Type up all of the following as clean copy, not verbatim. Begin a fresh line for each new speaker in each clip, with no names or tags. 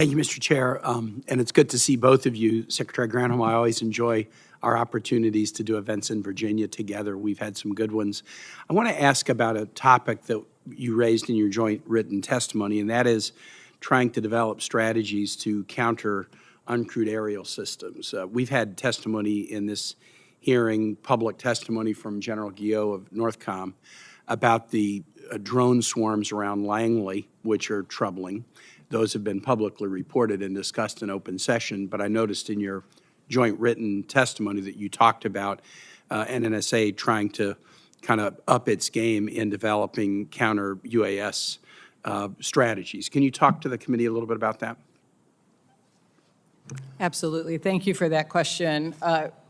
Thank you, Mr. Chair, and it's good to see both of you. Secretary Granholm, I always enjoy our opportunities to do events in Virginia together. We've had some good ones. I want to ask about a topic that you raised in your joint written testimony, and that is trying to develop strategies to counter uncrewed aerial systems. We've had testimony in this hearing, public testimony from General Guillot of Northcom about the drone swarms around Langley, which are troubling. Those have been publicly reported and discussed in open session, but I noticed in your joint written testimony that you talked about NNSA trying to kind of up its game in developing counter UAS strategies. Can you talk to the committee a little bit about that?
Absolutely. Thank you for that question.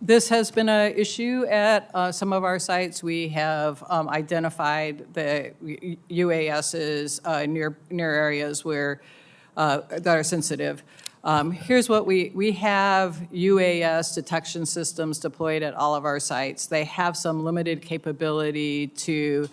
This has been an issue at some of our sites. We have identified the UASs near areas where that are sensitive. Here's what we have UAS detection systems deployed at all of our sites. They have some limited capability to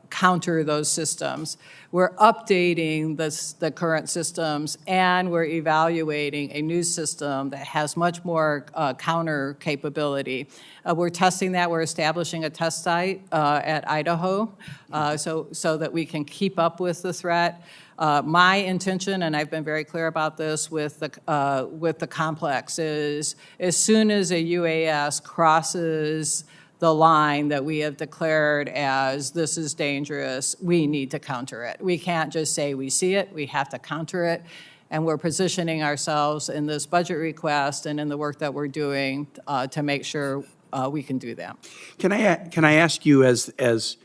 counter those systems. We're updating the current systems, and we're evaluating a new system that has much more counter capability. We're testing that. We're establishing a test site at Idaho so that we can keep up with the threat. My intention, and I've been very clear about this with the complex, is as soon as a UAS crosses the line that we have declared as this is dangerous, we need to counter it. We can't just say we see it, we have to counter it. And we're positioning ourselves in this budget request and in the work that we're doing to make sure we can do that.
Can I ask you, as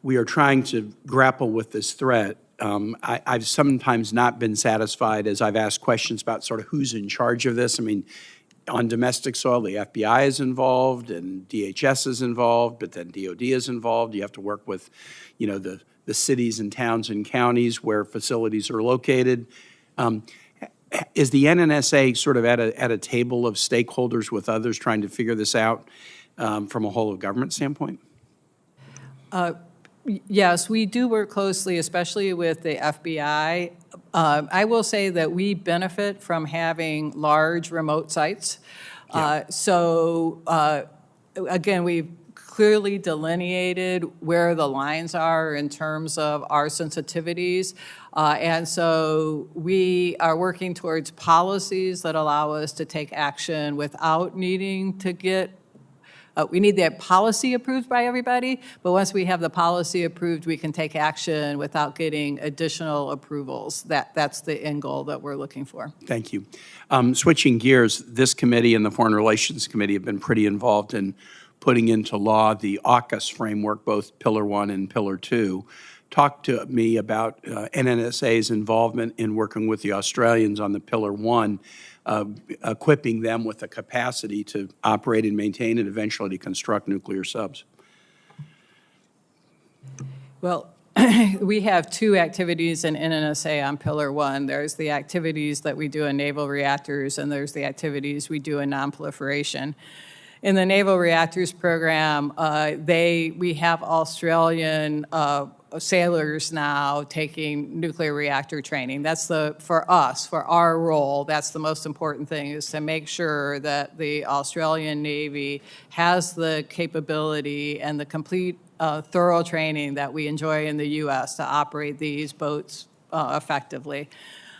we are trying to grapple with this threat, I've sometimes not been satisfied as I've asked questions about sort of who's in charge of this. I mean, on domestic soil, the FBI is involved and DHS is involved, but then DOD is involved. You have to work with, you know, the cities and towns and counties where facilities are located. Is the NNSA sort of at a table of stakeholders with others trying to figure this out from a whole of government standpoint?
Yes, we do work closely, especially with the FBI. I will say that we benefit from having large remote sites. Yeah. Again, we've clearly delineated where the lines are in terms of our sensitivities. And so we are working towards policies that allow us to take action without needing to get we need that policy approved by everybody, but once we have the policy approved, we can take action without getting additional approvals. That's the end goal that we're looking for.
Thank you. Switching gears, this committee and the Foreign Relations Committee have been pretty involved in putting into law the AUKUS framework, both Pillar 1 and Pillar 2. Talk to me about NNSA's involvement in working with the Australians on the Pillar 1, equipping them with the capacity to operate and maintain and eventually to construct nuclear subs.
Well, we have two activities in NNSA on Pillar 1. There's the activities that we do in naval reactors, and there's the activities we do in nonproliferation. In the naval reactors program, we have Australian sailors now taking nuclear reactor training. That's for us, for our role, that's the most important thing, is to make sure that the Australian Navy has the capability and the complete thorough training that we enjoy in the U.S. to operate these boats effectively.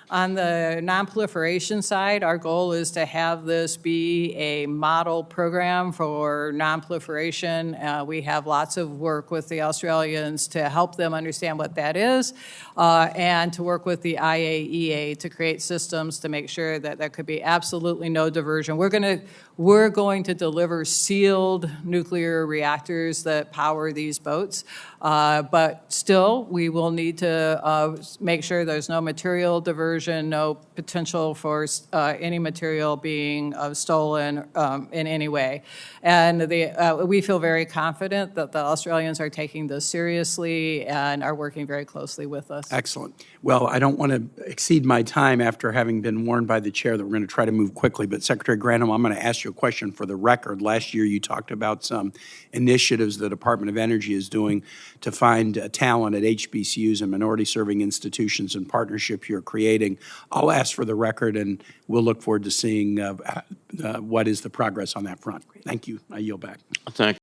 On the nonproliferation side, our goal is to have this be a model program for nonproliferation. We have lots of work with the Australians to help them understand what that is, and to work with the IAEA to create systems to make sure that there could be absolutely no diversion. We're going to deliver sealed nuclear reactors that power these boats, but still we will need to make sure there's no material diversion, no potential for any material being stolen in any way. And we feel very confident that the Australians are taking this seriously and are working very closely with us.
Excellent. Well, I don't want to exceed my time after having been warned by the chair that we're going to try to move quickly, but Secretary Granholm, I'm going to ask you a question for the record. Last year you talked about some initiatives the Department of Energy is doing to find talent at HBCUs and minority-serving institutions and partnership you're creating. meeting. I'll ask for the record, and we'll look forward to seeing what is the progress on that front. Thank you. I yield back.
Thank